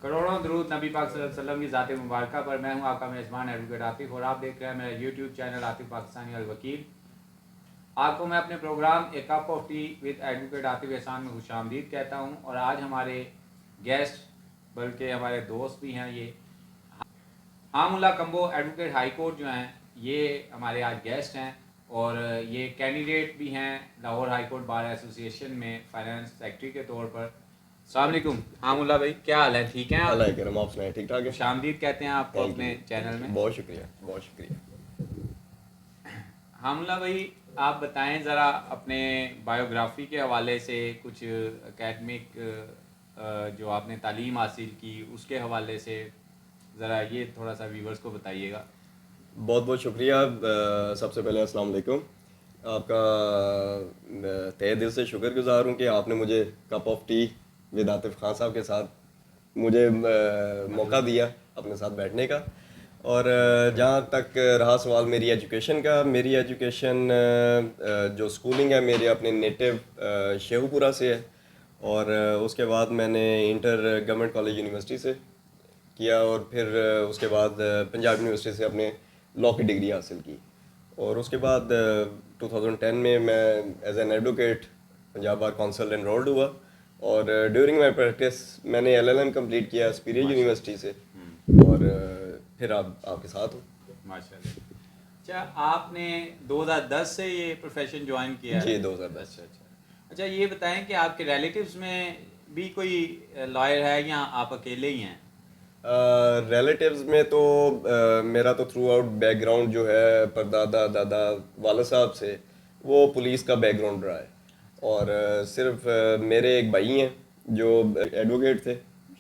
کروڑوں درود نبی پاک صلی اللہ علیہ وسلم کی ذات مبارکہ پر. میں ہوں آپ کا میزبان ایڈوکیٹ عاطف اور آپ دیکھ رہے ہیں میرا یوٹیوب چینل عاطف پاکستانی الوکیل. آپ کو میں اپنے program a cup of tea with advocate Atif Ahsan میں خوش آمدید کہتا ہوں. اور آج ہمارے گیسٹ بلکہ ہمارے دوست بھی ہیں, یہ عام اللہ کمبو ایڈوکیٹ ہائی کورٹ جو ہیں, یہ ہمارے آج گیسٹ ہیں. اور یہ کینڈیڈیٹ بھی ہیں لاہور ہائی کورٹ بار ایسوسی ایشن میں فائنانس سیکرٹری کے طور پر. السلام علیکم عام اللہ بھائی, کیا حال ہے؟ ٹھیک ہیں آپ؟ اللہ کرم, آپ سنائیں, ٹھیک ٹھاک ہے؟ خوش آمدید کہتے ہیں آپ کو اپنے چینل میں. بہت شکریہ, بہت شکریہ. حاملہ بھائی, آپ بتائیں ذرا اپنے بایوگرافی کے حوالے سے کچھ اکیڈمک جو آپ نے تعلیم حاصل کی اس کے حوالے سے ذرا یہ تھوڑا سا ویورز کو بتائیے گا. بہت بہت شکریہ. سب سے پہلے السلام علیکم. آپ کا تہہ دل سے شکر گزار ہوں کہ آپ نے مجھے cup of tea with Atif Khan صاحب کے ساتھ مجھے موقع دیا اپنے ساتھ بیٹھنے کا. اور جہاں تک رہا سوال میری ایجوکیشن کا, میری ایجوکیشن جو اسکولنگ ہے میرے اپنے نیٹو شیخو پورہ سے ہے. اور اس کے بعد میں نے انٹر گورنمنٹ کالج یونیورسٹی سے کیا, اور پھر اس کے بعد پنجاب یونیورسٹی سے اپنے لاء کی ڈگری حاصل کی. اور اس کے بعد 2010 میں as an advocate Punjab bar council enrolled ہوا. اور ڈیورنگ مائی پریکٹس میں نے LLM کمپلیٹ کیا اسپیریج یونیورسٹی سے, اور پھر آپ کے ساتھ ہوں. ماشاء اللہ. اچھا, آپ نے 2010 سے یہ پروفیشن جوائن کیا ہے؟ جی 2010. اچھا, یہ بتائیں کہ آپ کے ریلیٹیوز میں بھی کوئی لائر ہے یا آپ اکیلے ہی ہیں؟ ریلیٹیوز میں تو میرا تو تھرو آؤٹ بیک گراؤنڈ جو ہے پردادا دادا والد صاحب سے وہ پولیس کا بیک گراؤنڈ رہا ہے. اور صرف میرے ایک بھائی ہیں جو ایڈوکیٹ تھے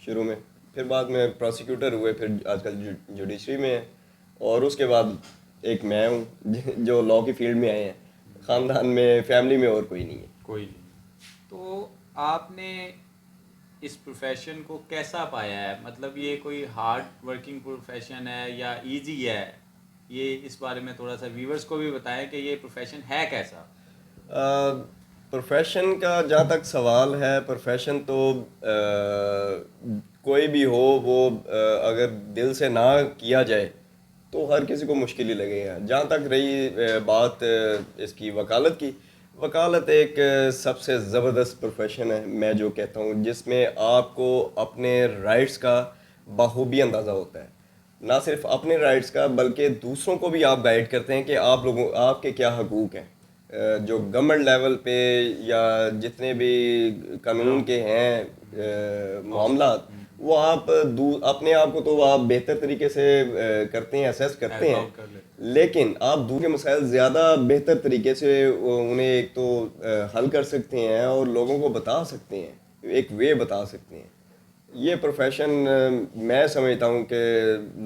شروع میں, پھر بعد میں پروسیکیوٹر ہوئے, پھر آج کل جوڈیشری میں ہیں. اور اس کے بعد ایک میں ہوں جو لاء کی فیلڈ میں آئے ہیں. خاندان میں فیملی میں اور کوئی نہیں ہے. کوئی نہیں. تو آپ نے اس پروفیشن کو کیسا پایا ہے؟ مطلب یہ کوئی ہارڈ ورکنگ پروفیشن ہے یا ایزی ہے؟ یہ اس بارے میں تھوڑا سا ویورز کو بھی بتائیں کہ یہ پروفیشن ہے کیسا. پروفیشن کا جہاں تک سوال ہے, پروفیشن تو کوئی بھی ہو وہ اگر دل سے نہ کیا جائے تو ہر کسی کو مشکل ہی لگے گا. جہاں تک رہی بات اس کی وکالت کی, وکالت ایک سب سے زبردست پروفیشن ہے میں جو کہتا ہوں, جس میں آپ کو اپنے رائٹس کا بخوبی اندازہ ہوتا ہے. نہ صرف اپنے رائٹس کا بلکہ دوسروں کو بھی آپ گائیڈ کرتے ہیں کہ آپ کے کیا حقوق ہیں. جو گورنمنٹ لیول پہ یا جتنے بھی قانون کے ہیں معاملات, وہ آپ اپنے آپ کو تو آپ بہتر طریقے سے کرتے ہیں, اسیس کرتے ہیں, لیکن آپ دوسرے مسائل زیادہ بہتر طریقے سے انہیں ایک تو حل کر سکتے ہیں اور لوگوں کو بتا سکتے ہیں, ایک وے بتا سکتے ہیں. یہ پروفیشن میں سمجھتا ہوں کہ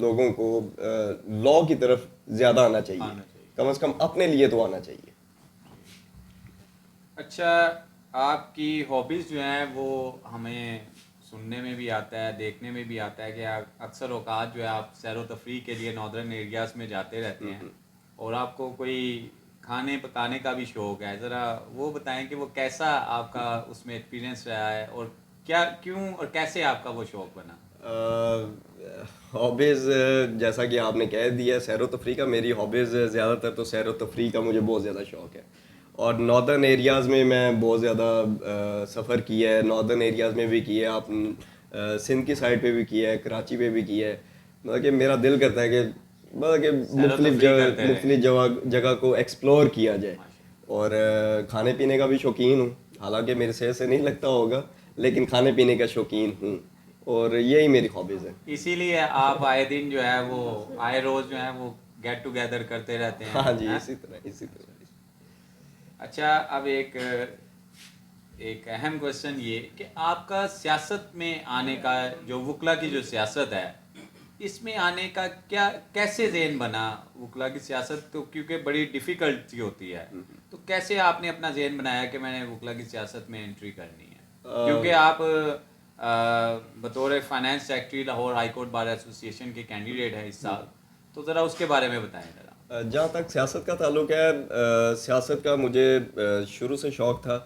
لوگوں کو لاء کی طرف زیادہ آنا چاہیے, کم از کم اپنے لیے تو آنا چاہیے. اچھا, آپ کی ہابیز جو ہیں وہ ہمیں سننے میں بھی آتا ہے, دیکھنے میں بھی آتا ہے کہ اکثر اوقات جو ہے آپ سیر و تفریح کے لیے ناردرن ایریاز میں جاتے رہتے ہیں, اور آپ کو کوئی کھانے پکانے کا بھی شوق ہے. ذرا وہ بتائیں کہ وہ کیسا آپ کا اس میں ایکسپیرینس رہا ہے, اور کیا کیوں اور کیسے آپ کا وہ شوق بنا؟ ہابیز جیسا کہ آپ نے کہہ دیا, سیر و تفریح کا میری ہابیز زیادہ تر تو سیر و تفریح کا مجھے بہت زیادہ شوق ہے. اور ناردرن ایریاز میں بہت زیادہ سفر کیا ہے. ناردرن ایریاز میں بھی کیا ہے, آپ سندھ کی سائڈ پہ بھی کیا ہے, کراچی پہ بھی کیا ہے. مطلب کہ میرا دل کرتا ہے کہ مختلف جگہ کو ایکسپلور کیا جائے. اور کھانے پینے کا بھی شوقین ہوں, حالانکہ میرے صحت سے نہیں لگتا ہوگا, لیکن کھانے پینے کا شوقین ہوں, اور یہی میری ہابیز ہے. اسی لیے آپ آئے دن جو ہے وہ آئے روز جو ہے وہ گیٹ ٹوگیدر کرتے رہتے ہیں. ہاں جی, اسی طرح. اچھا, اب ایک اہم کوشچن یہ کہ آپ کا سیاست میں آنے کا, جو وکلا کی جو سیاست ہے اس میں آنے کا کیسے ذہن بنا؟ وکلا کی سیاست تو کیونکہ بڑی ڈیفیکلٹ سی ہوتی ہے, تو کیسے آپ نے اپنا ذہن بنایا کہ میں نے وکلا کی سیاست میں انٹری کرنی ہے؟ کیونکہ آپ بطور finance secretary Lahore high court bar ایسوسی ایشن کے کینڈیڈیٹ ہیں اس سال, تو ذرا اس کے بارے میں بتائیں ذرا. جہاں تک سیاست کا تعلق ہے, سیاست کا مجھے شروع سے شوق تھا.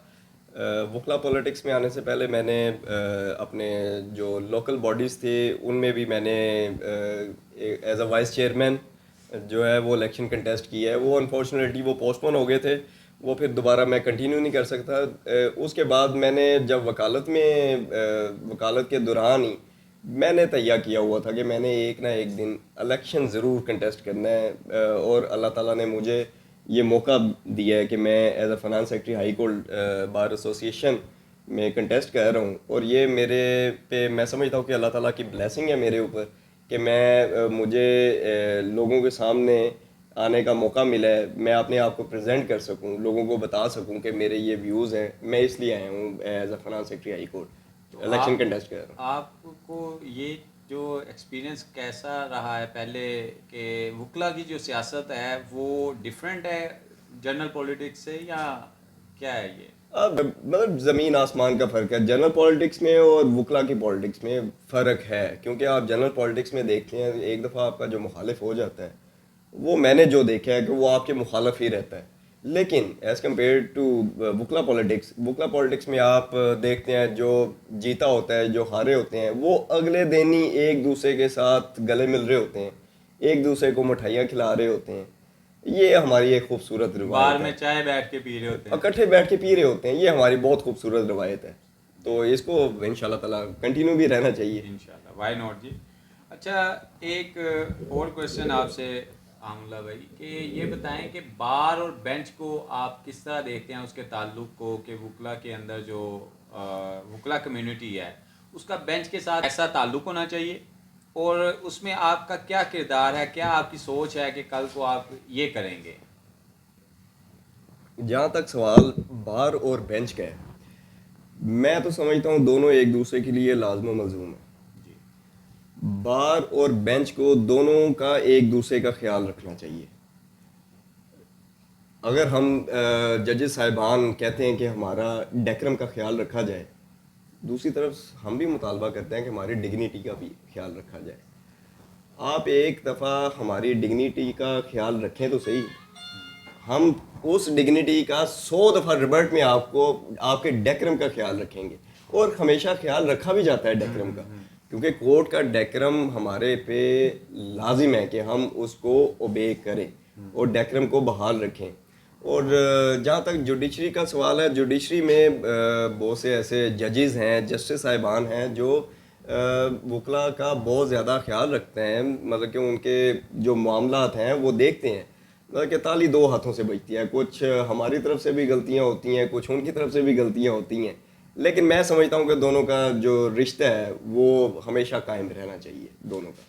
وکلا پولیٹکس میں آنے سے پہلے میں نے اپنے جو لوکل باڈیز تھے ان میں بھی میں نے ایز اے وائس چیئرمین جو ہے وہ الیکشن کنٹیسٹ کیا ہے. وہ انفارچونیٹلی وہ پوسٹ پون ہو گئے تھے, وہ پھر دوبارہ میں کنٹینیو نہیں کر سکتا. اس کے بعد میں نے جب وکالت کے دوران ہی میں نے تیار کیا ہوا تھا کہ میں نے ایک نہ ایک دن الیکشن ضرور کنٹیسٹ کرنا ہے, اور اللہ تعالیٰ نے مجھے یہ موقع دیا ہے کہ میں as a finance secretary high court bar association میں کنٹیسٹ کر رہا ہوں. اور یہ میرے پہ میں سمجھتا ہوں کہ اللہ تعالیٰ کی بلیسنگ ہے میرے اوپر کہ مجھے لوگوں کے سامنے آنے کا موقع ملا ہے, میں اپنے آپ کو پریزنٹ کر سکوں, لوگوں کو بتا سکوں کہ میرے یہ ویوز ہیں. میں اس لیے آیا ہوں as a finance secretary high court election contest کر رہا ہوں. آپ کو یہ جو ایکسپیرینس کیسا رہا ہے پہلے کہ وکلا کی جو سیاست ہے وہ ڈیفرنٹ ہے جنرل پولیٹکس سے, یا کیا ہے یہ؟ مطلب زمین آسمان کا فرق ہے جنرل پولیٹکس میں اور وکلا کی پولیٹکس میں فرق ہے, کیونکہ آپ جنرل پولیٹکس میں دیکھتے ہیں ایک دفعہ آپ کا جو مخالف ہو جاتا ہے, وہ میں نے جو دیکھا ہے کہ وہ آپ کے مخالف ہی رہتا ہے. لیکن ایز کمپیئر ٹو وکلا پولیٹکس میں آپ دیکھتے ہیں جو جیتا ہوتا ہے, جو ہارے ہوتے ہیں, وہ اگلے دن ہی ایک دوسرے کے ساتھ گلے مل رہے ہوتے ہیں, ایک دوسرے کو مٹھائیاں کھلا رہے ہوتے ہیں. یہ ہماری ایک خوبصورت روایت ہے. بار میں چائے بیٹھ کے پی رہے ہوتے ہیں, اکٹھے بیٹھ کے پی رہے ہوتے ہیں. یہ ہماری بہت خوبصورت روایت ہے, تو اس کو انشاءاللہ تعالیٰ کنٹینیو بھی رہنا چاہیے. انشاءاللہ, وائی ناٹ جی. اچھا, ایک اور کویشچن آپ سے عاملہ بھائی, کہ یہ بتائیں کہ بار اور بینچ کو آپ کس طرح دیکھتے ہیں اس کے تعلق کو, کہ وکلا کے اندر جو وکلا کمیونٹی ہے اس کا بینچ کے ساتھ ایسا تعلق ہونا چاہیے, اور اس میں آپ کا کیا کردار ہے, کیا آپ کی سوچ ہے کہ کل کو آپ یہ کریں گے؟ جہاں تک سوال بار اور بینچ کا ہے, میں تو سمجھتا ہوں دونوں ایک دوسرے کے لیے لازم و ملزوم ہیں. بار اور بینچ کو دونوں کا ایک دوسرے کا خیال رکھنا چاہیے. اگر ہم ججز صاحبان کہتے ہیں کہ ہمارا ڈیکرم کا خیال رکھا جائے, دوسری طرف ہم بھی مطالبہ کرتے ہیں کہ ہماری ڈگنیٹی کا بھی خیال رکھا جائے. آپ ایک دفعہ ہماری ڈگنیٹی کا خیال رکھیں تو صحیح, ہم اس ڈگنیٹی کا 100 دفعہ ریورٹ میں آپ کو آپ کے ڈیکرم کا خیال رکھیں گے. اور ہمیشہ خیال رکھا بھی جاتا ہے ڈیکرم کا, کیونکہ کورٹ کا ڈیکرم ہمارے پہ لازم ہے کہ ہم اس کو اوبے کریں اور ڈیکرم کو بحال رکھیں. اور جہاں تک جوڈیشری کا سوال ہے, جوڈیشری میں بہت سے ایسے ججز ہیں, جسٹس صاحبان ہیں جو وکلا کا بہت زیادہ خیال رکھتے ہیں, مطلب کہ ان کے جو معاملات ہیں وہ دیکھتے ہیں. مطلب کہ تالی دو ہاتھوں سے بجتی ہے, کچھ ہماری طرف سے بھی غلطیاں ہوتی ہیں, کچھ ان کی طرف سے بھی غلطیاں ہوتی ہیں, لیکن میں سمجھتا ہوں کہ دونوں کا جو رشتہ ہے وہ ہمیشہ قائم رہنا چاہیے دونوں کا.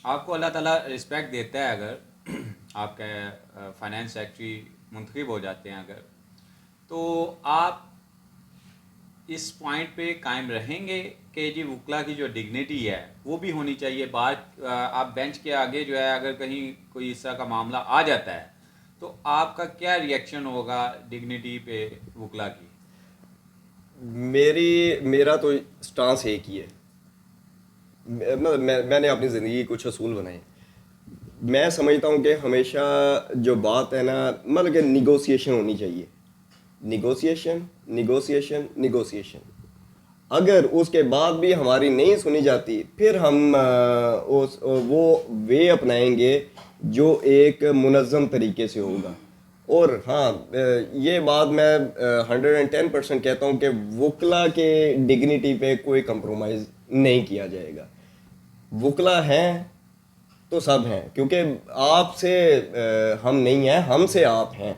آپ کو اللہ تعالیٰ رسپیکٹ دیتا ہے اگر آپ کے فائنانس سیکرٹری منتخب ہو جاتے ہیں اگر, تو آپ اس پوائنٹ پہ قائم رہیں گے کہ جی وکلا کی جو ڈگنیٹی ہے وہ بھی ہونی چاہیے. بات آپ بینچ کے آگے جو ہے اگر کہیں کوئی اس طرح کا معاملہ آ جاتا ہے تو آپ کا کیا ری ایکشن ہوگا ڈگنیٹی پہ وکلا کی؟ میرا تو سٹانس ایک ہی ہے. میں نے اپنی زندگی کچھ اصول بنائے. میں سمجھتا ہوں کہ ہمیشہ جو بات ہے نا, مطلب کہ نیگوسیشن ہونی چاہیے. نیگوسیشن. اگر اس کے بعد بھی ہماری نہیں سنی جاتی, پھر ہم وہ وے اپنائیں گے جو ایک منظم طریقے سے ہوگا. اور ہاں, یہ بات میں 110% کہتا ہوں کہ وکلا کے ڈگنیٹی پہ کوئی کمپرومائز نہیں کیا جائے گا. وکلا ہیں تو سب ہیں, کیونکہ آپ سے ہم نہیں ہیں, ہم سے آپ ہیں,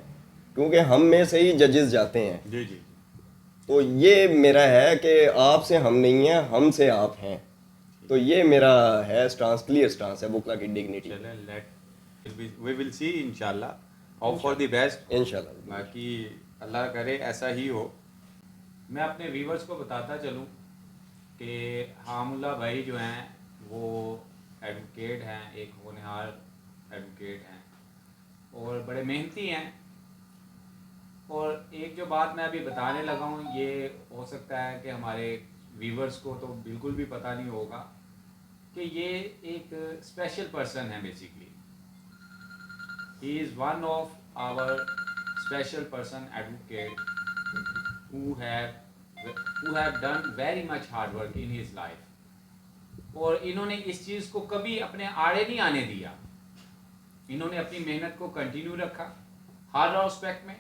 کیونکہ ہم میں سے ہی ججز جاتے ہیں. جی جی. تو یہ میرا ہے کہ آپ سے ہم نہیں ہیں, ہم سے آپ ہیں. تو یہ میرا ہے سٹانس, کلیئر سٹانس ہے وکلا کی ڈگنیٹی. وی ول سی انشاءاللہ, ہوپ فار دی بیسٹ انشاءاللہ. باقی اللہ کرے ایسا ہی ہو. میں اپنے ویورز کو بتاتا چلوں کہ عام اللہ بھائی جو ہیں وہ ایڈوکیٹ ہیں, ایک ہونہار ایڈوکیٹ ہیں اور بڑے محنتی ہیں. اور ایک جو بات میں ابھی بتانے لگا ہوں, یہ ہو سکتا ہے کہ ہمارے ویورز کو تو بالکل بھی پتہ نہیں ہوگا کہ یہ ایک اسپیشل پرسن ہے. Basically he is one of our special person advocate who have done very much hard work in his life, اور انہوں نے اس چیز کو کبھی اپنے آڑے نہیں آنے دیا. انہوں نے اپنی محنت کو کنٹینیو رکھا ہر اسپیکٹ میں.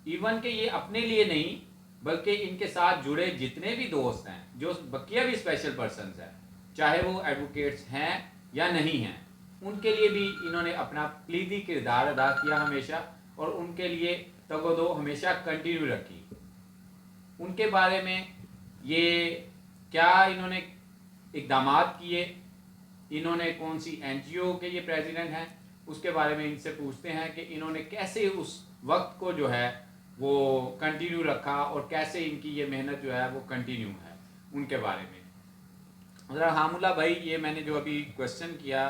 ایون کہ یہ اپنے لیے نہیں بلکہ ان کے ساتھ جڑے جتنے بھی دوست ہیں جو بقیہ بھی اسپیشل پرسنز ہیں, چاہے وہ ایڈوکیٹس ہیں یا نہیں ہیں, ان کے لیے بھی انہوں نے اپنا کلیدی کردار ادا کیا ہمیشہ, اور ان کے لیے تگ و دو ہمیشہ کنٹینیو رکھی. ان کے بارے میں یہ کیا انہوں نے اقدامات کیے, انہوں نے کون سی این جی او کے یہ پریزیڈنٹ ہیں, اس کے بارے میں ان سے پوچھتے ہیں کہ انہوں نے کیسے اس وقت کو جو ہے وہ کنٹینیو رکھا اور کیسے ان کی یہ محنت جو ہے وہ کنٹینیو ہے. ان کے بارے میں ذرا حام اللہ بھائی, یہ میں نے جو ابھی کوشچن کیا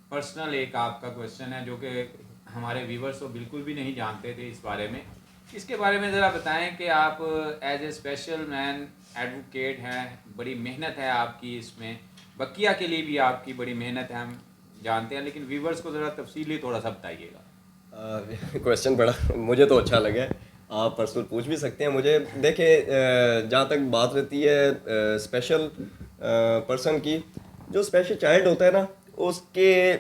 پرسنل ایک آپ کا کوشچن ہے جو کہ ہمارے ویورز تو بالکل بھی نہیں جانتے تھے اس بارے میں, اس کے بارے میں ذرا بتائیں کہ آپ as a special man advocate ہیں, بڑی محنت ہے آپ کی اس میں, بقیہ کے لیے بھی آپ کی بڑی محنت ہے ہم جانتے ہیں, لیکن ویورز کو ذرا تفصیلی تھوڑا سا بتائیے گا. کویشچن بڑا مجھے تو اچھا لگا ہے, آپ پرسنل پوچھ بھی سکتے ہیں مجھے. دیکھیں جہاں تک بات رہتی ہے اسپیشل پرسن کی, جو اسپیشل چائلڈ ہوتا ہے نا, اس کے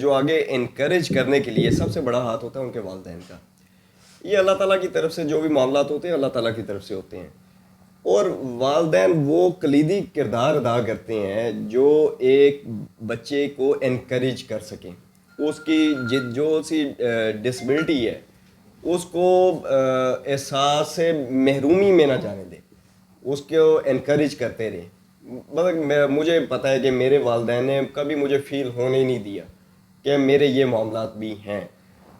جو آگے انکریج کرنے کے لیے سب سے بڑا ہاتھ ہوتا ہے ان کے والدین کا. یہ اللہ تعالیٰ کی طرف سے جو بھی معاملات ہوتے ہیں اللہ تعالیٰ کی طرف سے ہوتے ہیں, اور والدین وہ کلیدی کردار ادا کرتے ہیں جو ایک بچے کو انکریج کر سکیں, اس کی جو سی ڈسبلٹی ہے اس کو احساس محرومی میں نہ جانے دیں, اس کو انکریج کرتے رہیں. مطلب مجھے پتہ ہے کہ میرے والدین نے کبھی مجھے فیل ہونے ہی نہیں دیا کہ میرے یہ معاملات بھی ہیں,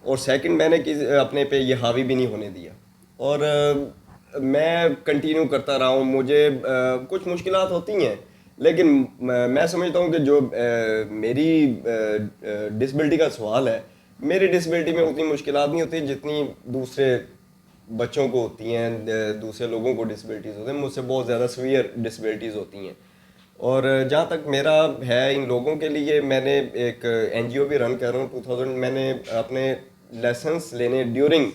اور سیکنڈ میں نے اپنے پہ یہ حاوی بھی نہیں ہونے دیا, اور میں کنٹینیو کرتا رہا ہوں. مجھے کچھ مشکلات ہوتی ہیں, لیکن میں سمجھتا ہوں کہ جو میری ڈسبلٹی کا سوال ہے, میری ڈسبلٹی میں اتنی مشکلات نہیں ہوتی جتنی دوسرے بچوں کو ہوتی ہیں, دوسرے لوگوں کو ڈسبلٹیز ہوتی ہیں. مجھ سے بہت زیادہ سویئر ڈسبلٹیز ہوتی ہیں, اور جہاں تک میرا ہے ان لوگوں کے لیے, میں نے ایک این جی او بھی رن کر رہا ہوں 2000. میں نے اپنے لیسنس لینے ڈیورنگ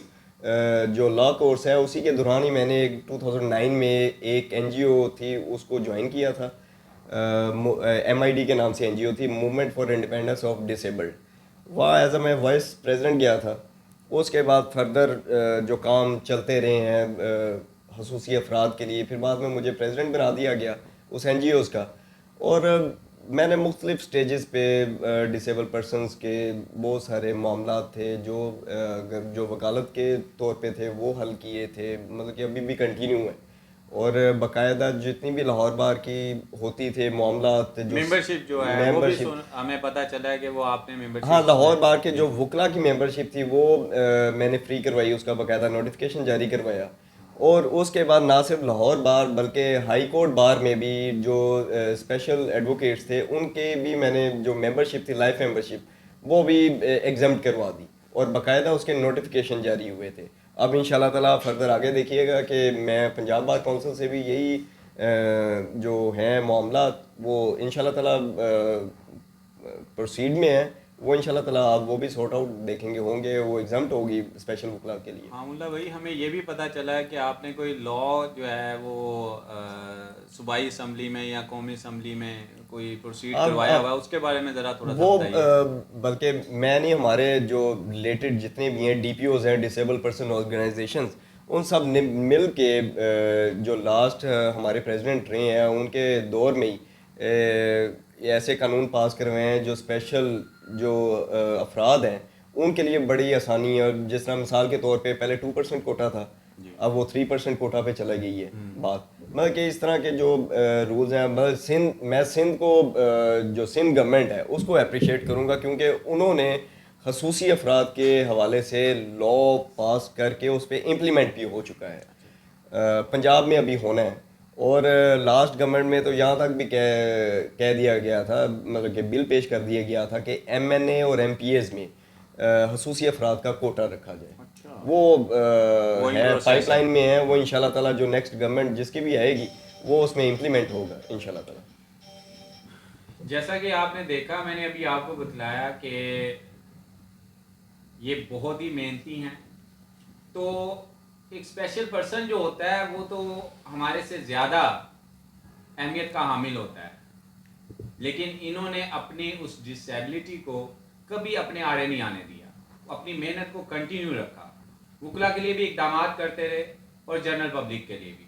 جو لا کورس ہے اسی کے دوران ہی میں نے 2009 میں ایک این جی او تھی اس کو جوائن کیا تھا. ایم آئی ڈی کے نام سے این جی او تھی, movement for independence of disabled. وہاں ایز اے میں وائس پریزیڈنٹ گیا تھا. اس کے بعد فردر جو کام چلتے رہے ہیں خصوصی افراد کے لیے, پھر بعد میں مجھے پریزیڈنٹ بنا دیا گیا اس این جی اوز کا, اور میں نے مختلف سٹیجز پہ ڈسیبل پرسنس کے بہت سارے معاملات تھے جو وکالت کے طور پہ تھے وہ حل کیے تھے, مطلب کہ ابھی بھی کنٹینیو ہیں. اور باقاعدہ جتنی بھی لاہور بار کی ہوتی تھے معاملات, جو ممبرشپ جو ہے وہ بھی ہمیں پتہ چلا ہے کہ وہ آپ نے ممبرشپ, ہاں لاہور بار کے جو وکلا کی ممبرشپ تھی وہ میں نے فری کروائی, اس کا باقاعدہ نوٹیفیکیشن جاری کروایا. اور اس کے بعد نہ صرف لاہور بار بلکہ ہائی کورٹ بار میں بھی جو اسپیشل ایڈوکیٹس تھے ان کے بھی میں نے جو ممبرشپ تھی لائف ممبرشپ وہ بھی ایگزمپٹ کروا دی, اور باقاعدہ اس کے نوٹیفیکیشن جاری ہوئے تھے. اب ان شاء اللہ تعالیٰ فردر آگے دیکھیے گا کہ میں پنجاب بار کونسل سے بھی یہی جو ہیں معاملات وہ ان شاء اللہ تعالیٰ پروسیڈ میں ہیں, وہ ان شاء اللہ تعالیٰ آپ وہ بھی سارٹ آؤٹ دیکھیں گے ہوں گے, وہ ایگزامٹ ہوگی اسپیشل وکلا کے لیے. حام اللہ بھائی, ہمیں یہ بھی پتہ چلا ہے کہ آپ نے کوئی لا جو ہے وہ صوبائی اسمبلی میں یا قومی اسمبلی میں کوئی پروسیڈ کروایا ہوا ہے, اس کے بارے میں ذرا تھوڑا سا بتائیے. بلکہ میں نہیں, ہمارے جو ریلیٹڈ جتنے بھی ہیں ڈی پی اوز ہیں ڈسیبل پرسن آرگنائزیشنز, ان سب نے مل کے جو لاسٹ ہمارے پریزیڈنٹ رہے ہیں ان کے دور میں ہی ایسے قانون پاس کروائے ہیں جو اسپیشل جو افراد ہیں ان کے لیے بڑی آسانی ہے. اور جس طرح مثال کے طور پہ پہلے 2% کوٹا تھا, اب وہ 3% کوٹا پہ چلا گئی ہے بات. مطلب کہ اس طرح کے جو رولز ہیں, میں سندھ کو جو سندھ گورنمنٹ ہے اس کو اپریشیٹ کروں گا, کیونکہ انہوں نے خصوصی افراد کے حوالے سے لا پاس کر کے اس پہ امپلیمنٹ بھی ہو چکا ہے. پنجاب میں ابھی ہونا ہے, اور لاسٹ گورنمنٹ میں تو یہاں تک بھی کہہ دیا گیا تھا, مطلب کہ بل پیش کر دیا گیا تھا کہ ایم این اے اور ایم پی ایز میں خصوصی افراد کا کوٹا رکھا جائے. وہ ہے پائپ لائن میں ہے, وہ ان شاء اللہ تعالیٰ جو نیکسٹ گورنمنٹ جس کی بھی آئے گی وہ اس میں امپلیمنٹ ہوگا ان شاء اللہ تعالیٰ. جیسا کہ آپ نے دیکھا, میں نے ابھی آپ کو بتلایا کہ یہ بہت ہی محنتی ہیں, تو ایک اسپیشل پرسن جو ہوتا ہے وہ تو ہمارے سے زیادہ اہمیت کا حامل ہوتا ہے، لیکن انہوں نے اپنی اس ڈسیبلٹی کو کبھی اپنے آڑے نہیں آنے دیا، اپنی محنت کو کنٹینیو رکھا، وکلا کے لیے بھی اقدامات کرتے رہے اور جنرل پبلک کے لیے بھی.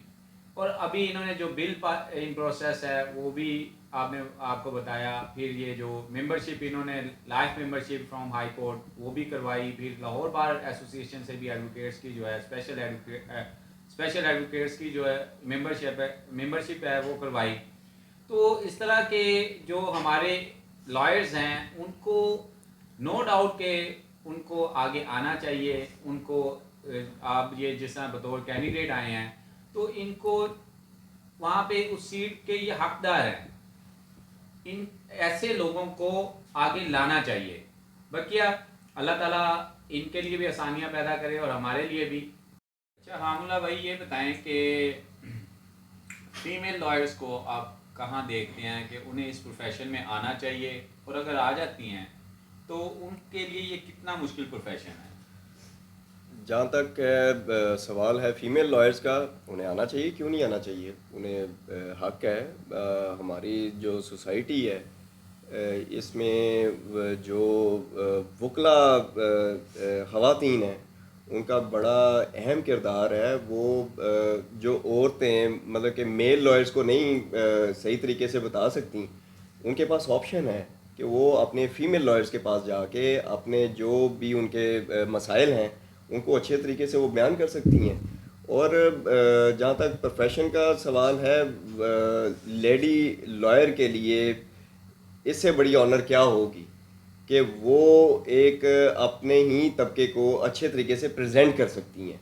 اور ابھی انہوں نے جو بل ان پروسیس ہے وہ بھی آپ کو بتایا. پھر یہ جو ممبرشپ انہوں نے life membership from high court وہ بھی کروائی. پھر لاہور بار ایسوسیشن سے بھی ایڈوکیٹس کی جو ہے اسپیشل ایڈوکیٹس کی جو ہے ممبرشپ ہے وہ کروائی. تو اس طرح کے جو ہمارے لائرز ہیں ان کو نو ڈاؤٹ کہ ان کو آگے آنا چاہیے. ان کو آپ یہ جس طرح بطور کینڈیڈیٹ آئے ہیں تو ان کو وہاں پہ اس سیٹ کے یہ حقدار ہیں. ان ایسے لوگوں کو آگے لانا چاہیے. بقیہ اللہ تعالیٰ ان کے لیے بھی آسانیاں پیدا کرے اور ہمارے لیے بھی. اچھا حاملہ بھائی یہ بتائیں کہ فیمیل لائرز کو آپ کہاں دیکھتے ہیں کہ انہیں اس پروفیشن میں آنا چاہیے، اور اگر آ جاتی ہیں تو ان کے لیے یہ کتنا مشکل پروفیشن ہے؟ جہاں تک سوال ہے فیمیل لائرز کا، انہیں آنا چاہیے، کیوں نہیں آنا چاہیے؟ انہیں حق ہے. ہماری جو سوسائٹی ہے اس میں جو وکلا خواتین ہیں ان کا بڑا اہم کردار ہے. وہ جو عورتیں مطلب کہ میل لائرز کو نہیں صحیح طریقے سے بتا سکتی، ان کے پاس آپشن ہے کہ وہ اپنے فیمیل لائرز کے پاس جا کے اپنے جو بھی ان کے مسائل ہیں ان کو اچھے طریقے سے وہ بیان کر سکتی ہیں. اور جہاں تک پروفیشن کا سوال ہے، لیڈی لائر کے لیے اس سے بڑی آنر کیا ہوگی کہ وہ ایک اپنے ہی طبقے کو اچھے طریقے سے پریزنٹ کر سکتی ہیں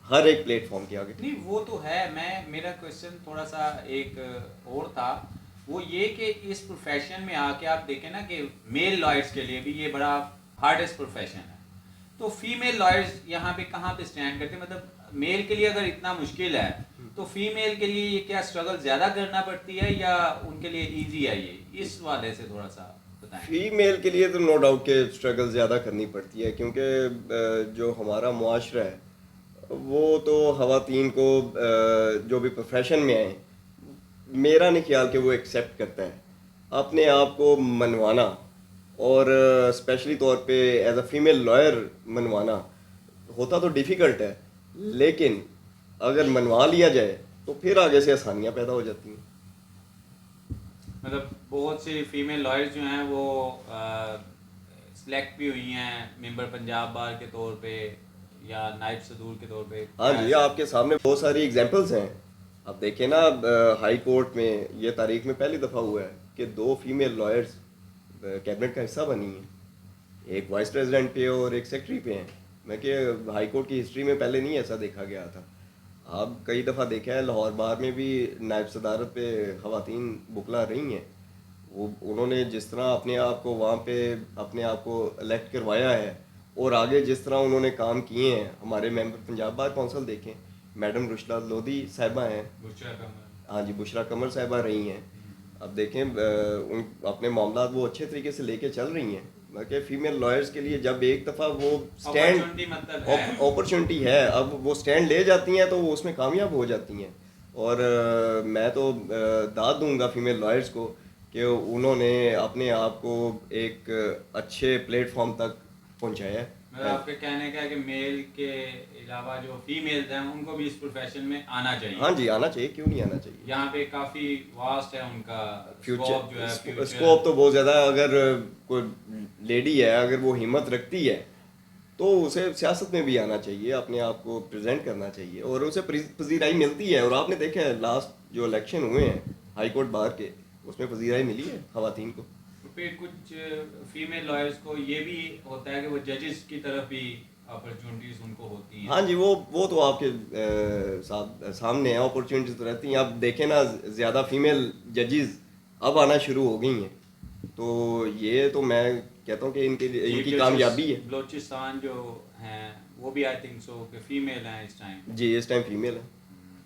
ہر ایک پلیٹ فارم کے آگے. نہیں وہ تو ہے. میرا کویشچن تھوڑا سا ایک اور تھا، وہ یہ کہ اس پروفیشن میں آ کے آپ دیکھیں نا کہ میل لائرز کے لیے بھی یہ بڑا ہارڈسٹ پروفیشن ہے. تو فیمیل لائرز یہاں پہ کہاں پہ اسٹینڈ کرتے ہیں؟ مطلب میل کے لیے اگر اتنا مشکل ہے تو فیمیل کے لیے یہ کیا اسٹرگل زیادہ کرنا پڑتی ہے یا ان کے لیے ایزی ہے؟ یہ اس والے سے تھوڑا سا بتائیں. فیمیل کے لیے تو نو ڈاؤٹ کہ اسٹرگل زیادہ کرنی پڑتی ہے، کیونکہ جو ہمارا معاشرہ ہے وہ تو خواتین کو جو بھی پروفیشن میں آئیں، میرا نہیں خیال کہ وہ ایکسیپٹ کرتا ہے. اپنے آپ کو منوانا اور اسپیشلی طور پہ ایز اے فیمیل لائر منوانا ہوتا تو ڈیفیکلٹ ہے، لیکن اگر منوا لیا جائے تو پھر آگے سے آسانیاں پیدا ہو جاتی ہیں. مطلب بہت سی فیمیل لائرز جو ہیں وہ سلیکٹ بھی ہوئی ہیں ممبر پنجاب بار کے طور پہ یا نائب صدور کے طور پہ. ہاں جی، آپ کے سامنے بہت ساری ایگزامپلس ہیں. آپ دیکھیں نا ہائی کورٹ میں یہ تاریخ میں پہلی دفعہ ہوا ہے کہ 2 فیمیل لائرز کیبنٹ کا حصہ بنی ہیں، ایک وائس پریزیڈنٹ پہ اور ایک سیکٹری پہ ہیں. میں کہ ہائی کورٹ کی ہسٹری میں پہلے نہیں ایسا دیکھا گیا تھا. آپ کئی دفعہ دیکھا ہے لاہور بار میں بھی نائب صدارت پہ خواتین وکلا رہی ہیں. وہ انہوں نے جس طرح اپنے آپ کو وہاں پہ اپنے آپ کو الیکٹ کروایا ہے اور آگے جس طرح انہوں نے کام کیے ہیں. ہمارے ممبر پنجاب بار کونسل دیکھیں، میڈم رشدہ لودھی صاحبہ ہیں، ہاں جی بشرا قمر صاحبہ رہی ہیں. اب دیکھیں ان اپنے معاملات وہ اچھے طریقے سے لے کے چل رہی ہیں. کہ فیمیل لائرز کے لیے جب ایک دفعہ وہ اسٹینڈ اپرچونٹی ہے، اب وہ اسٹینڈ لے جاتی ہیں تو وہ اس میں کامیاب ہو جاتی ہیں. اور میں تو داد دوں گا فیمیل لائرز کو کہ انہوں نے اپنے آپ کو ایک اچھے پلیٹ فارم تک پہنچایا ہے. مطلب آپ کے کہنے کا ہے کہ میل کے علاوہ جو فیمیلز ہیں ان کو بھی اس پروفیشن میں آنا چاہیے. ہاں جی آنا چاہیے، کیوں نہیں آنا چاہیے. یہاں پہ کافی واسٹ ہے ان کا فیوچر، جو ہے اسکوپ تو بہت زیادہ ہے. اگر کوئی لیڈی ہے اگر وہ ہمت رکھتی ہے تو اسے سیاست میں بھی آنا چاہیے، اپنے آپ کو پریزنٹ کرنا چاہیے اور اسے پذیرائی ملتی ہے. اور آپ نے دیکھا ہے لاسٹ جو الیکشن ہوئے ہیں ہائی کورٹ بار کے، اس میں پذیرائی ملی ہے خواتین کو. پھر کچھ فیمیل لائرز کو یہ بھی ہوتا ہے کہ وہ ججز کی طرف بھی اپرچونٹیز ان کو ہوتی ہیں. ہاں جی وہ تو آپ کے سامنے ہیں، اپرچونٹیز تو رہتی ہیں. اب دیکھیں نا زیادہ فیمیل ججز اب آنا شروع ہو گئی ہیں، تو یہ تو میں کہتا ہوں کہ ان کے لیے ان کی کامیابی ہے. بلوچستان جو ہیں وہ بھی آئی تھنک سو کہ فیمیل ہیں اس ٹائم. جی اس ٹائم فیمیل ہے،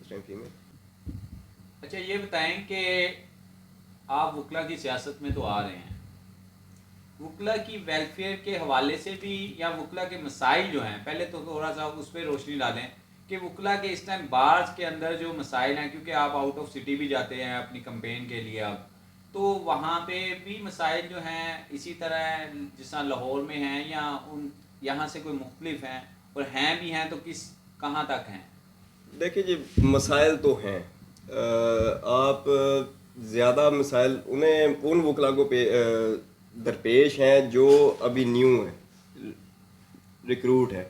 اس ٹائم فیمیل. اچھا یہ بتائیں کہ آپ وکلا کی سیاست میں تو آ رہے ہیں، وکلا کی ویلفیئر کے حوالے سے بھی یا وکلا کے مسائل جو ہیں، پہلے تو تھوڑا سا اس پہ روشنی ڈالیں کہ وکلا کے اس ٹائم بارز کے اندر جو مسائل ہیں، کیونکہ آپ آؤٹ آف سٹی بھی جاتے ہیں اپنی کمپین کے لیے اب، تو وہاں پہ بھی مسائل جو ہیں اسی طرح ہیں جس طرح لاہور میں ہیں، یا ان یہاں سے کوئی مختلف ہیں، اور ہیں بھی ہیں تو کہاں تک ہیں؟ دیکھیں جی، مسائل تو ہیں. آپ زیادہ مسائل ان وکلا کو درپیش ہیں جو ابھی نیو ہیں، ریکروٹ ہے.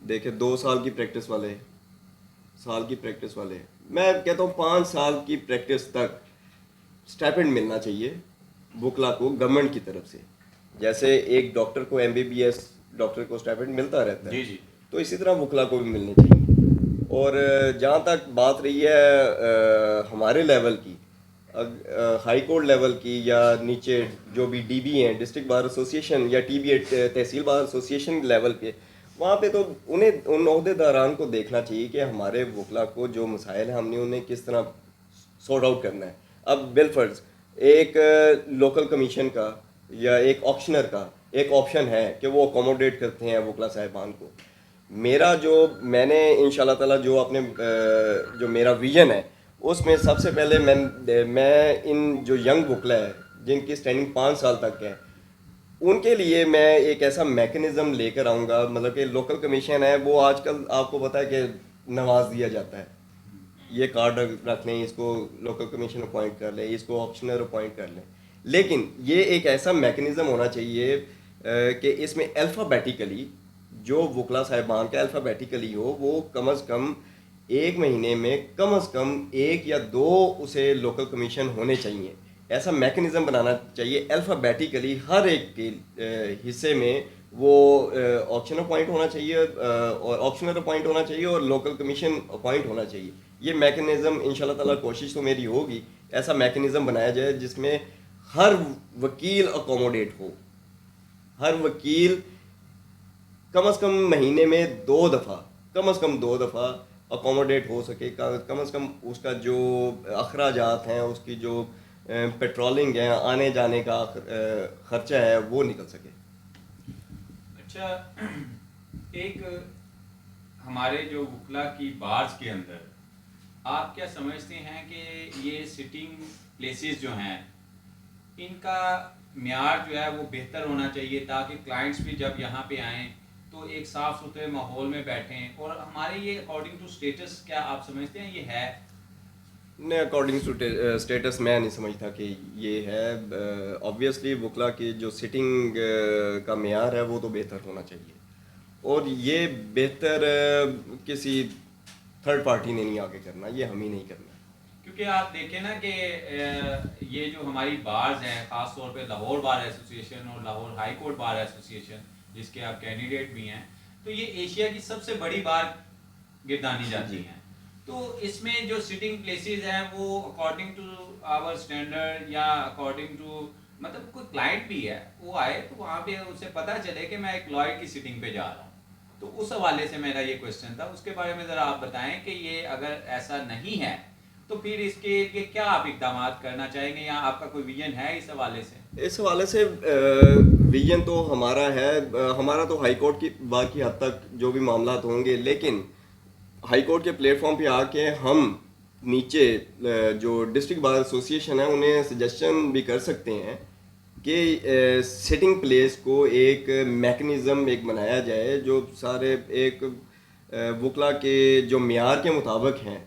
دیکھیں 2 سال کی پریکٹس والے، سال کی پریکٹس والے، میں کہتا ہوں 5 سال کی پریکٹس تک اسٹائپنڈ ملنا چاہیے وکلا کو گورنمنٹ کی طرف سے. جیسے ایک ڈاکٹر کو MBBS ڈاکٹر کو اسٹائپنڈ ملتا رہتا ہے، جی جی. تو اسی طرح وکلا کو بھی ملنے چاہیے. اور جہاں تک بات رہی ہے ہمارے لیول کی، ہائی کورٹ لیول کی، یا نیچے جو بھی DB ہیں، ڈسٹرکٹ بار ایسوسیشن یا TB تحصیل بار ایسوسیشن لیول پہ، وہاں پہ تو انہیں ان عہدے داران کو دیکھنا چاہیے کہ ہمارے وکلا کو جو مسائل ہیں ہم نے انہیں کس طرح سارٹ آؤٹ کرنا ہے. اب بالفرض ایک لوکل کمیشن کا یا ایک آپشنر کا ایک آپشن ہے کہ وہ اکوموڈیٹ کرتے ہیں وکلا صاحبان کو. میں نے ان شاء اللہ تعالیٰ جو اپنے جو میرا ویژن ہے اس میں سب سے پہلے میں ان جو ینگ وکلا ہے جن کی اسٹینڈنگ 5 سال تک ہے، ان کے لیے میں ایک ایسا میکنزم لے کر آؤں گا. مطلب کہ لوکل کمیشن ہے وہ آج کل آپ کو پتہ ہے کہ نواز دیا جاتا ہے، یہ کارڈ رکھ لیں، اس کو لوکل کمیشن اپوائنٹ کر لیں، اس کو آپشنر اپوائنٹ کر لیں. لیکن یہ ایک ایسا میکنزم ہونا چاہیے کہ اس میں الفابیٹیکلی جو وکلا صاحبان کا الفابیٹیکلی ہو، وہ کم از کم 1 مہینے میں کم از کم 1 یا 2 اسے لوکل کمیشن ہونے چاہیے. ایسا میکنزم بنانا چاہیے الفابیٹیکلی ہر ایک کے حصے میں. وہ آپشن اپوائنٹ ہونا چاہیے اور آپشنر اپوائنٹ ہونا چاہیے اور لوکل کمیشن اپوائنٹ ہونا چاہیے. یہ میکنزم ان شاء اللہ تعالیٰ کوشش تو میری ہوگی ایسا میکنزم بنایا جائے جس میں ہر وکیل اکوموڈیٹ ہو. ہر وکیل کم از کم مہینے میں 2 دفعہ، کم از کم 2 دفعہ اکوموڈیٹ ہو سکے. کم از کم اس کا جو اخراجات ہیں، اس کی جو پیٹرولنگ ہے، آنے جانے کا خرچہ ہے، وہ نکل سکے. اچھا، ایک ہمارے جو وکلا کی بارز کے اندر آپ کیا سمجھتے ہیں کہ یہ سٹنگ پلیسز جو ہیں ان کا معیار جو ہے وہ بہتر ہونا چاہیے تاکہ کلائنٹس بھی جب یہاں پہ آئیں تو ایک صاف ستھرے ماحول میں بیٹھیں، اور ہمارے یہ اکارڈنگ ٹو اسٹیٹس کیا آپ سمجھتے ہیں یہ ہے؟ نہیں، اکارڈنگ ٹو اسٹیٹس میں نہیں سمجھتا کہ یہ ہے. آبویسلی وکلا کی جو سٹنگ کا معیار ہے وہ تو بہتر ہونا چاہیے، اور یہ بہتر کسی تھرڈ پارٹی نے نہیں آگے کرنا، یہ ہم ہی نہیں کرنا. کیونکہ آپ دیکھیں نا کہ یہ جو ہماری بارز ہیں، خاص طور پہ لاہور بار ایسوسیشن اور Lahore high court bar association جس کے آپ کینڈیڈیٹ بھی ہیں، تو یہ ایشیا کی سب سے بڑی بار گردانی جاتی ہیں. تو اس میں جو سٹنگ پلیسز ہیں وہ اکارڈنگ ٹو آور اسٹینڈرڈ یا اکارڈنگ ٹو مطلب کوئی کلائنٹ بھی ہے وہ آئے تو وہاں پہ اسے پتہ چلے کہ میں ایک لائر کی سٹنگ پہ جا رہا ہوں. تو اس حوالے سے میرا یہ کوشچن تھا، اس کے بارے میں ذرا آپ بتائیں کہ یہ اگر ایسا نہیں ہے تو پھر اس کے لیے کیا آپ اقدامات کرنا چاہیں گے، یا آپ کا کوئی ویژن ہے اس حوالے سے؟ اس حوالے سے ویژن تو ہمارا ہے. ہمارا تو ہائی کورٹ کی باقی حد تک جو بھی معاملات ہوں گے، لیکن ہائی کورٹ کے پلیٹ فارم پہ آ کے ہم نیچے جو ڈسٹرکٹ بار ایسوسیشن ہے انہیں سجیشن بھی کر سکتے ہیں کہ سٹنگ پلیس کو ایک میکنزم ایک بنایا جائے جو سارے ایک وکلا کے جو معیار کے مطابق ہیں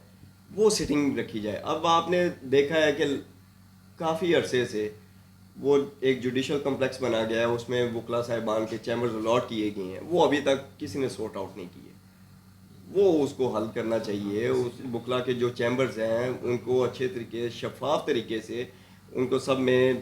وہ سٹنگ رکھی جائے. اب آپ نے دیکھا ہے کہ کافی عرصے سے وہ ایک جوڈیشل کمپلیکس بنا گیا ہے، اس میں وکلا صاحبان کے چیمبرز الاٹ کیے گئے ہیں، وہ ابھی تک کسی نے سورٹ آؤٹ نہیں کیے. وہ اس کو حل کرنا چاہیے. اس وکلا کے جو چیمبرز ہیں ان کو اچھے طریقے شفاف طریقے سے ان کو سب میں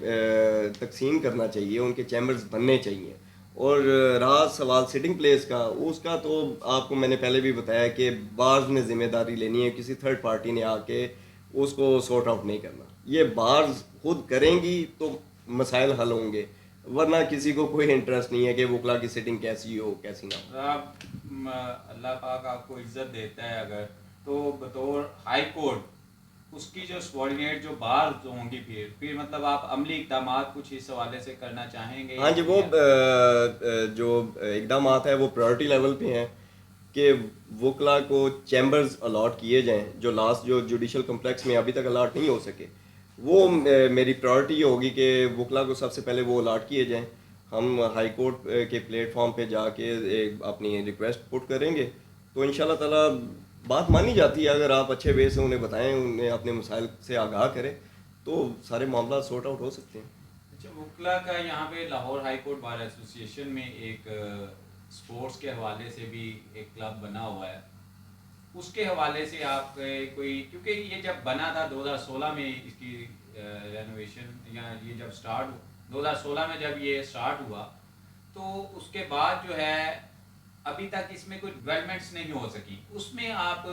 تقسیم کرنا چاہیے، ان کے چیمبرز بننے چاہیے. اور رہا سوال سٹنگ پلیس کا، اس کا تو آپ کو میں نے پہلے بھی بتایا کہ بارز نے ذمہ داری لینی ہے، کسی تھرڈ پارٹی نے آ کے اس کو سورٹ آؤٹ نہیں کرنا. یہ بارز خود کریں گی تو مسائل حل ہوں گے، ورنہ کسی کو کوئی انٹرسٹ نہیں ہے کہ وکلا کی سٹنگ کیسی ہو کیسی نہ ہو. آپ اللہ پاک آپ کو عزت دیتا ہے اگر تو بطور ہائی کورٹ اس کی جو سبارڈینیٹ جو بار ہوں گی پھر مطلب آپ عملی اقدامات کچھ اس حوالے سے کرنا چاہیں گے؟ ہاں جی، وہ جو اقدامات ہیں وہ پرائورٹی لیول پہ ہیں. کہ وکلا کو چیمبرز الاٹ کیے جائیں, جو لاسٹ جو جوڈیشل کمپلیکس میں ابھی تک الاٹ نہیں ہو سکے, وہ میری پرائورٹی یہ ہوگی کہ وکلا کو سب سے پہلے وہ الاٹ کیے جائیں. ہم ہائی کورٹ کے پلیٹ فارم پہ جا کے اپنی ریکویسٹ پٹ کریں گے, تو ان شاء اللہ تعالیٰ بات مانی جاتی ہے. اگر آپ اچھے وے سے انہیں بتائیں, انہیں اپنے مسائل سے آگاہ کریں, تو سارے معاملات سورٹ آؤٹ ہو سکتے ہیں. اچھا, وکلا کا یہاں پہ Lahore high court bar association میں ایک سپورٹس کے حوالے سے بھی ایک کلب بنا ہوا ہے, اس کے حوالے سے آپ کوئی, کیونکہ یہ جب بنا تھا 2016 میں اس کی رینوویشن, یا یہ جب سٹارٹ 2016 میں جب یہ سٹارٹ ہوا, تو اس کے بعد جو ہے ابھی تک اس میں کوئی ڈیولپمنٹس نہیں ہو سکی. اس میں آپ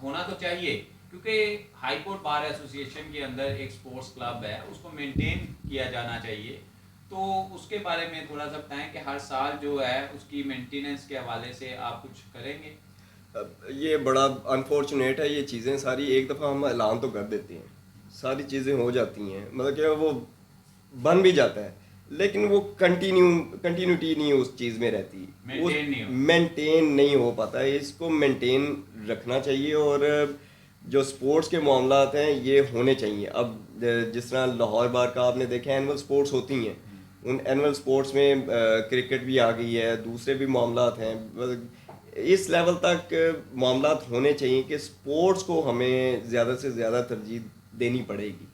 ہونا تو چاہیے, کیونکہ ہائی کورٹ بار ایسوسیشن کے اندر ایک سپورٹس کلب ہے, اس کو مینٹین کیا جانا چاہیے. تو اس کے بارے میں تھوڑا سا بتائیں کہ ہر سال جو ہے اس کی مینٹیننس کے حوالے سے آپ کچھ کریں گے. یہ بڑا انفارچونیٹ ہے, یہ چیزیں ساری ایک دفعہ ہم اعلان تو کر دیتے ہیں, ساری چیزیں ہو جاتی ہیں, مطلب کہ وہ بن بھی جاتا ہے, لیکن وہ کنٹینیوٹی نہیں اس چیز میں رہتی, مینٹین نہیں ہو پاتا ہے. اس کو مینٹین رکھنا چاہیے, اور جو سپورٹس کے معاملات ہیں یہ ہونے چاہیے. اب جس طرح لاہور بار کا آپ نے دیکھا اینول سپورٹس ہوتی ہیں, ان اینول سپورٹس میں کرکٹ بھی آ گئی ہے, دوسرے بھی معاملات ہیں. اس لیول تک معاملات ہونے چاہیے کہ سپورٹس کو ہمیں زیادہ سے زیادہ ترجیح دینی پڑے گی.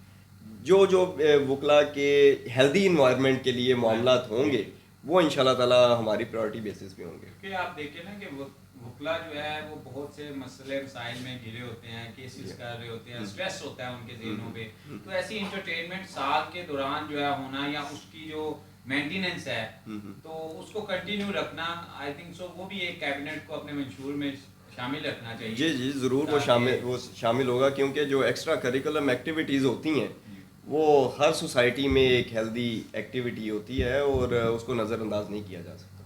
جو وکلا کے ہیلدی انوائرمنٹ کے لیے معاملات ہوں گے, وہ ان شاء اللہ تعالیٰ ہماری پرائورٹی بیسس پہ ہوں گے. کیونکہ آپ دیکھیں نا کہ وکلا جو ہے وہ بہت سے مسئلے مسائل میں گھرے ہوتے ہیں, کیسز کر رہے ہوتے ہیں, اسٹریس ہوتا ہے ان کے ذہنوں پہ. تو ایسی انٹرٹینمنٹ سال کے دوران جو ہے ہونا, یا اس کی جو مینٹیننس ہے تو اس کو کنٹینیو رکھنا, آئی تھنک سو وہ بھی ایک کیبنٹ کو اپنے منشور میں شامل رکھنا چاہیے. جی ضرور, وہ شامل ہوگا, کیونکہ جو ایکسٹرا کریکولم ایکٹیویٹیز ہوتی ہیں وہ ہر سوسائٹی میں ایک ہیلدی ایکٹیویٹی ہوتی ہے, اور اس کو نظر انداز نہیں کیا جا سکتا.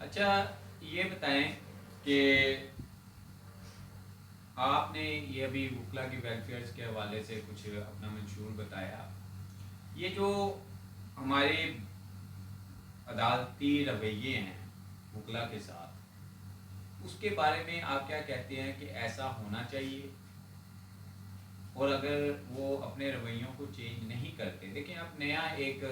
اچھا, یہ بتائیں کہ آپ نے یہ ابھی وکلا کی ویلفیئرز کے حوالے سے کچھ اپنا منشور بتایا, یہ جو ہمارے عدالتی رویے ہیں وکلا کے ساتھ, اس کے بارے میں آپ کیا کہتے ہیں کہ ایسا ہونا چاہیے؟ اور اگر وہ اپنے رویوں کو چینج نہیں کرتے, دیکھیں اب نیا ایک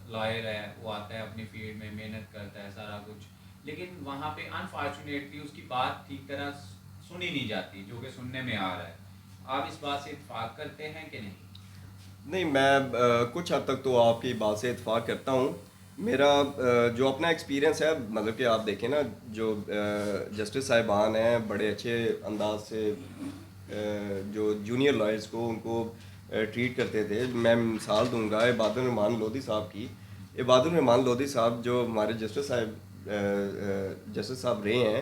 لائر ہے, وہ آتا ہے اپنی فیلڈ میں, محنت کرتا ہے سارا کچھ, لیکن وہاں پہ انفارچونیٹلی اس کی بات ٹھیک طرح سنی نہیں جاتی, جو کہ سننے میں آ رہا ہے. آپ اس بات سے اتفاق کرتے ہیں کہ نہیں؟ نہیں, میں کچھ حد تک تو آپ کی بات سے اتفاق کرتا ہوں. میرا جو اپنا ایکسپیرینس ہے, مطلب کہ آپ دیکھیں نا, جو جسٹس صاحبان ہیں بڑے اچھے انداز سے جو جونیئر لائرز کو ان کو ٹریٹ کرتے تھے. میں مثال دوں گا عباد الرحمان لودھی صاحب کی. عباد الرحمان لودھی صاحب جو ہمارے جسٹس صاحب رہے ہیں,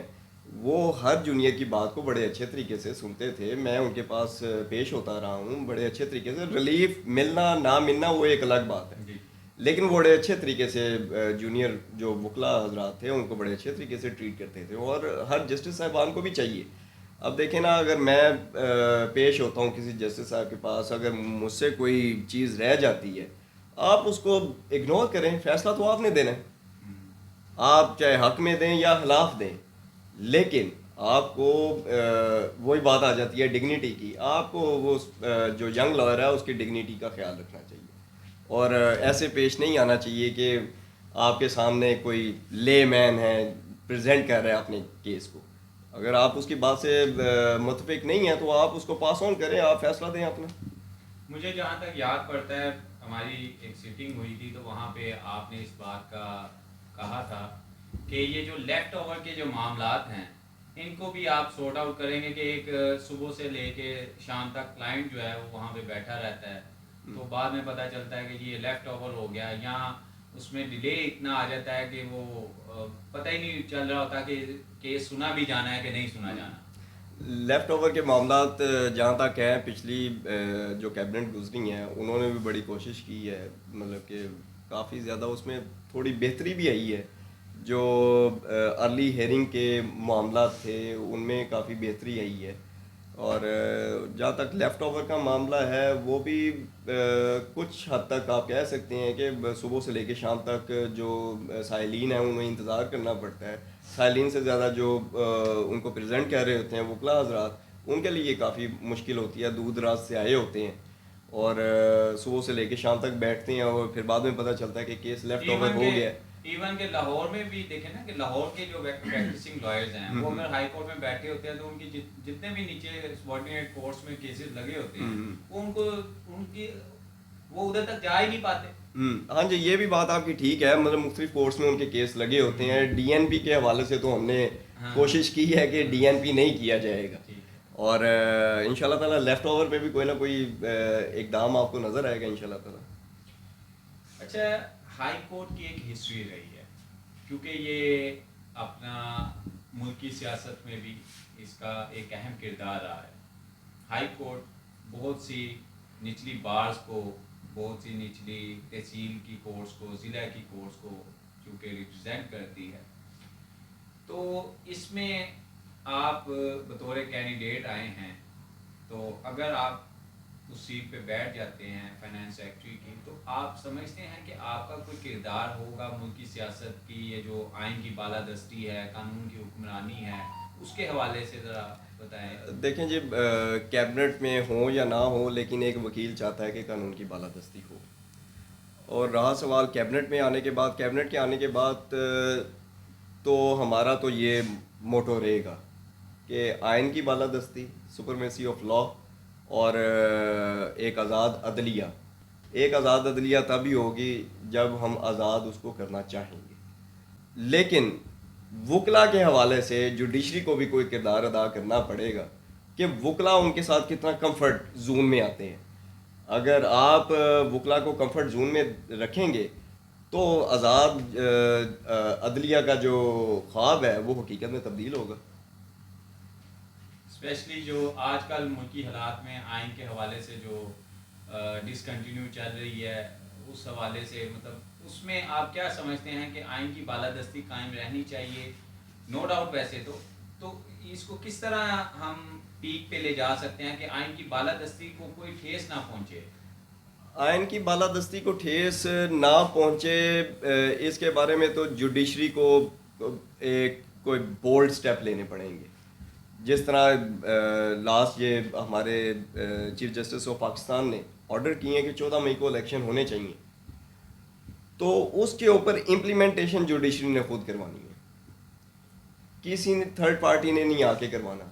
وہ ہر جونیئر کی بات کو بڑے اچھے طریقے سے سنتے تھے. میں ان کے پاس پیش ہوتا رہا ہوں بڑے اچھے طریقے سے. ریلیف ملنا نہ ملنا وہ ایک الگ بات ہے, لیکن وہ بڑے اچھے طریقے سے جونیئر جو وکلا حضرات تھے ان کو بڑے اچھے طریقے سے ٹریٹ کرتے تھے, اور ہر جسٹس صاحبان کو بھی چاہیے. اب دیکھیں نا, اگر میں پیش ہوتا ہوں کسی جسٹس صاحب کے پاس, اگر مجھ سے کوئی چیز رہ جاتی ہے, آپ اس کو اگنور کریں, فیصلہ تو آپ نے دینا ہے, آپ چاہے حق میں دیں یا خلاف دیں, لیکن آپ کو وہی بات آ جاتی ہے ڈگنیٹی کی. آپ کو وہ جو ینگ لائر ہے اس کی ڈگنیٹی کا خیال رکھنا چاہیے, اور ایسے پیش نہیں آنا چاہیے کہ آپ کے سامنے کوئی لے مین ہے پریزنٹ کر رہا ہے اپنے کیس کو. اگر آپ اس کی بات سے متفق نہیں ہیں تو آپ اس کو پاس آن کریں, آپ فیصلہ دیں اپنا. مجھے جہاں تک یاد پڑتا ہے, ہماری ایک سیٹنگ ہوئی تھی تو وہاں پہ آپ نے اس بات کا کہا تھا کہ یہ جو لیفٹ اوور کے جو معاملات ہیں ان کو بھی آپ سورٹ آؤٹ کریں گے, کہ ایک صبح سے لے کے شام تک کلائنٹ جو ہے وہ وہاں پہ بیٹھا رہتا ہے, تو بعد میں پتہ چلتا ہے کہ جی یہ لیفٹ اوور ہو گیا, یا اس میں ڈیلے اتنا آ جاتا ہے کہ وہ پتہ ہی نہیں چل رہا ہوتا کہ کیس سنا بھی جانا ہے کہ نہیں سنا جانا. لیفٹ اوور کے معاملات جہاں تک ہیں, پچھلی جو کیبنٹ گزری ہیں انہوں نے بھی بڑی کوشش کی ہے, مطلب کہ کافی زیادہ اس میں تھوڑی بہتری بھی آئی ہے. جو ارلی ہیئرنگ کے معاملات تھے ان میں کافی بہتری آئی ہے, اور جہاں تک لیفٹ اوور کا معاملہ ہے وہ بھی کچھ حد تک آپ کہہ سکتے ہیں کہ صبح سے لے کے شام تک جو سائلین ہیں انہیں انتظار کرنا پڑتا ہے. سائلین سے زیادہ جو ان کو پریزنٹ کر رہے ہوتے ہیں وکلا حضرات, ان کے لیے کافی مشکل ہوتی ہے, دور دراز سے آئے ہوتے ہیں اور صبح سے لے کے شام تک بیٹھتے ہیں اور پھر بعد میں پتہ چلتا ہے کہ کیس لیفٹ اوور ہو گیا. ایون کہ لاہور میں بھی دیکھیں نا کہ لاہور کے جو پریکٹسنگ لائرز ہیں وہ اگر ہائی کورٹ میں بیٹھے ہوتے ہیں تو ان کی جتنے بھی نیچے سبارڈینیٹ کورٹس میں کیسز لگے ہوتے ہیں وہ ان کی وہ ادھر تک جا ہی نہیں پاتے. ہاں جی, یہ بھی بات آپ کی ٹھیک ہے, مطلب مختلف کورٹس میں ان کے کیس لگے ہوتے ہیں. ڈی این پی کے حوالے سے تو ہم نے کوشش کی ہے کہ ڈی این پی نہیں کیا جائے گا, اور ان شاء اللہ تعالیٰ لیفٹ اوور پہ بھی کوئی نہ کوئی اقدام آپ کو نظر آئے گا ان شاء اللہ تعالیٰ. اچھا, ہائی کورٹ کی ایک ہسٹری رہی ہے کیونکہ یہ اپنا ملکی سیاست میں بھی اس کا ایک اہم کردار رہا ہے. ہائی کورٹ بہت سی نچلی بارز کو, بہت سی نچلی تحصیل کی کورٹس کو, ضلع کی کورٹس کو چونکہ ریپرزینٹ کرتی ہے, تو اس میں آپ بطور کینڈیڈیٹ آئے ہیں, تو اگر آپ اس سیٹ پہ بیٹھ جاتے ہیں فائنانس سیکٹری کی, تو آپ سمجھتے ہیں کہ آپ کا کوئی کردار ہوگا ملکی سیاست کی, یہ جو آئین کی بالادستی ہے, قانون کی حکمرانی ہے, اس کے حوالے سے ذرا بتائیں. دیکھیں جی, کیبنٹ میں ہو یا نہ ہو, لیکن ایک وکیل چاہتا ہے کہ قانون کی بالادستی ہو. اور رہا سوال کیبنٹ میں آنے کے بعد, کیبنٹ کے آنے کے بعد تو ہمارا تو یہ موٹو رہے گا کہ آئین کی بالادستی, سپرمیسی آف لا, اور ایک آزاد عدلیہ. ایک آزاد عدلیہ تبھی ہوگی جب ہم آزاد اس کو کرنا چاہیں گے. لیکن وکلا کے حوالے سے جوڈیشری کو بھی کوئی کردار ادا کرنا پڑے گا کہ وکلا ان کے ساتھ کتنا کمفرٹ زون میں آتے ہیں. اگر آپ وکلا کو کمفرٹ زون میں رکھیں گے تو آزاد عدلیہ کا جو خواب ہے وہ حقیقت میں تبدیل ہوگا. اسپیشلی جو آج کل ملکی حالات میں آئین کے حوالے سے جو ڈسکنٹینیو چل رہی ہے, اس حوالے سے مطلب اس میں آپ کیا سمجھتے ہیں کہ آئین کی بالادستی قائم رہنی چاہیے؟ نو ڈاؤٹ ویسے تو اس کو کس طرح ہم پیک پہ لے جا سکتے ہیں کہ آئین کی بالادستی کو کوئی ٹھیس نہ پہنچے؟ آئین کی بالادستی کو ٹھیس نہ پہنچے, اس کے بارے میں تو جوڈیشری کو ایک کوئی بولڈ سٹیپ لینے پڑیں گے. جس طرح لاسٹ یہ ہمارے چیف جسٹس آف پاکستان نے آرڈر کیے ہیں کہ 14 مئی کو الیکشن ہونے چاہیے, تو اس کے اوپر امپلیمنٹیشن جوڈیشری نے خود کروانی ہے, کسی نے تھرڈ پارٹی نے نہیں آ کے کروانا.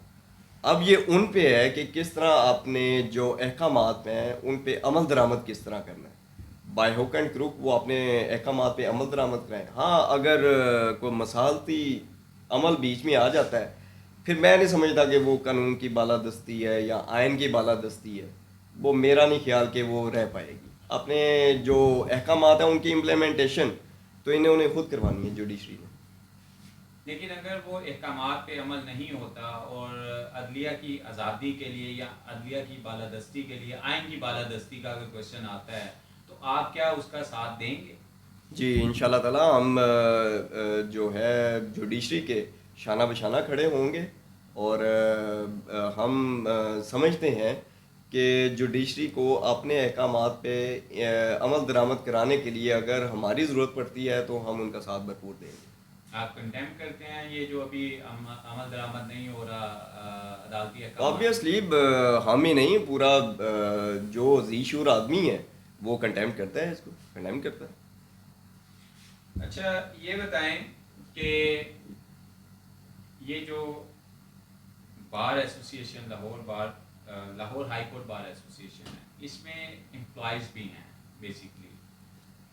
اب یہ ان پہ ہے کہ کس طرح اپنے جو احکامات ہیں ان پہ عمل درآمد کس طرح کرنا ہے. بائی ہوک اینڈ کروک وہ اپنے احکامات پہ عمل درآمد کرائیں. ہاں, اگر کوئی مثالتی عمل بیچ میں آ جاتا ہے پھر میں نہیں سمجھتا کہ وہ قانون کی بالادستی ہے یا آئین کی بالادستی ہے, وہ میرا نہیں خیال کہ وہ رہ پائے گی. اپنے جو احکامات ہیں ان کی امپلیمنٹیشن تو انہیں خود کروانی ہے جوڈیشری نے. لیکن اگر وہ احکامات پہ عمل نہیں ہوتا اور عدلیہ کی آزادی کے لیے یا عدلیہ کی بالادستی کے لیے آئین کی بالادستی کا اگر کوشچن آتا ہے تو آپ کیا اس کا ساتھ دیں گے؟ جی ان شاء اللہ تعالیٰ ہم جو ہے جوڈیشری کے شانہ بشانہ کھڑے ہوں گے, اور ہم سمجھتے ہیں کہ جوڈیشری کو اپنے احکامات پہ عمل درآمد کرانے کے لیے اگر ہماری ضرورت پڑتی ہے تو ہم ان کا ساتھ بھرپور دیں گے. آپ کنڈیم کرتے ہیں یہ جو ابھی عمل درآمد نہیں ہو رہا عدالتی احکامات؟ آبویسلی ہم ہی نہیں, پورا جو ذی شعور آدمی ہے وہ کنڈیم کرتا ہے, اس کو کنڈیم کرتا ہے. اچھا یہ بتائیں کہ یہ جو بار ایسوسی ایشن لاہور ہائی کورٹ بار ایسوسی ایشن ہے, اس میں امپلائیز بھی ہیں بیسیکلی,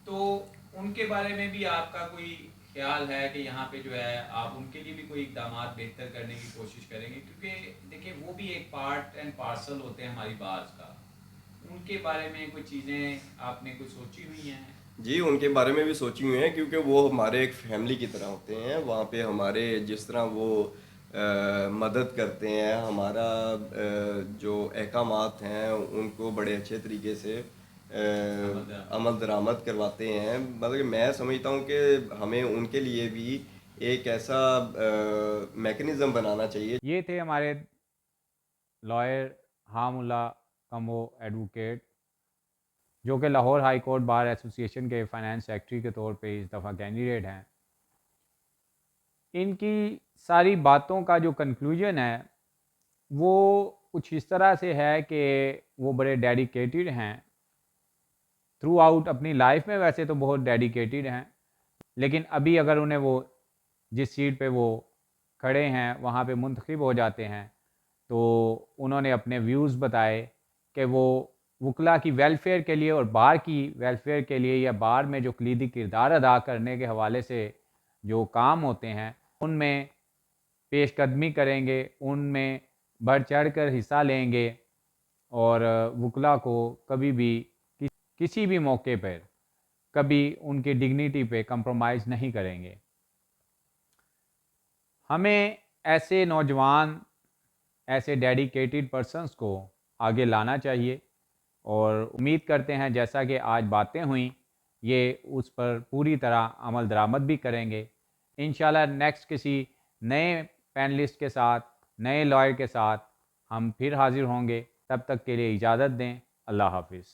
تو ان کے بارے میں بھی آپ کا کوئی خیال ہے کہ یہاں پہ جو ہے آپ ان کے لیے بھی کوئی اقدامات بہتر کرنے کی کوشش کریں گے؟ کیونکہ دیکھیں وہ بھی ایک پارٹ اینڈ پارسل ہوتے ہیں ہماری بارز کا, ان کے بارے میں کوئی چیزیں آپ نے کوئی سوچی ہوئی ہیں؟ جی ان کے بارے میں بھی سوچی ہوئی ہیں, کیونکہ وہ ہمارے ایک فیملی کی طرح ہوتے ہیں. وہاں پہ ہمارے جس طرح وہ مدد کرتے ہیں, ہمارا جو احکامات ہیں ان کو بڑے اچھے طریقے سے عمل درآمد کرواتے ہیں. مطلب کہ میں سمجھتا ہوں کہ ہمیں ان کے لیے بھی ایک ایسا میکنزم بنانا چاہیے. یہ تھے ہمارے لائر ہاملہ کمو ایڈوکیٹ، جو کہ لاہور ہائی کورٹ بار ایسوسی ایشن کے فائنانس سیکرٹری کے طور پہ اس دفعہ کینڈیڈیٹ ہیں. ان کی ساری باتوں کا جو کنکلوژن ہے وہ کچھ اس طرح سے ہے کہ وہ بڑے ڈیڈیکیٹڈ ہیں تھرو آؤٹ اپنی لائف میں. ویسے تو بہت ڈیڈیکیٹڈ ہیں، لیکن ابھی اگر انہیں وہ جس سیٹ پہ وہ کھڑے ہیں وہاں پہ منتخب ہو جاتے ہیں تو انہوں نے اپنے ویوز بتائے کہ وہ وکلا کی ویلفیئر کے لیے اور بار کی ویلفیئر کے لیے یا بار میں جو کلیدی کردار ادا کرنے کے حوالے سے جو کام ہوتے ہیں ان میں پیش قدمی کریں گے، ان میں بڑھ چڑھ کر حصہ لیں گے، اور وکلا کو کبھی بھی کسی بھی موقع پر کبھی ان کی ڈگنیٹی پہ کمپرومائز نہیں کریں گے. ہمیں ایسے نوجوان، ایسے ڈیڈیکیٹڈ پرسنس کو آگے لانا چاہیے، اور امید کرتے ہیں جیسا کہ آج باتیں ہوئیں یہ اس پر پوری طرح عمل درآمد بھی کریں گے. انشاءاللہ نیکسٹ کسی نئے پینلسٹ کے ساتھ، نئے لائر کے ساتھ ہم پھر حاضر ہوں گے. تب تک کے لیے اجازت دیں. اللہ حافظ.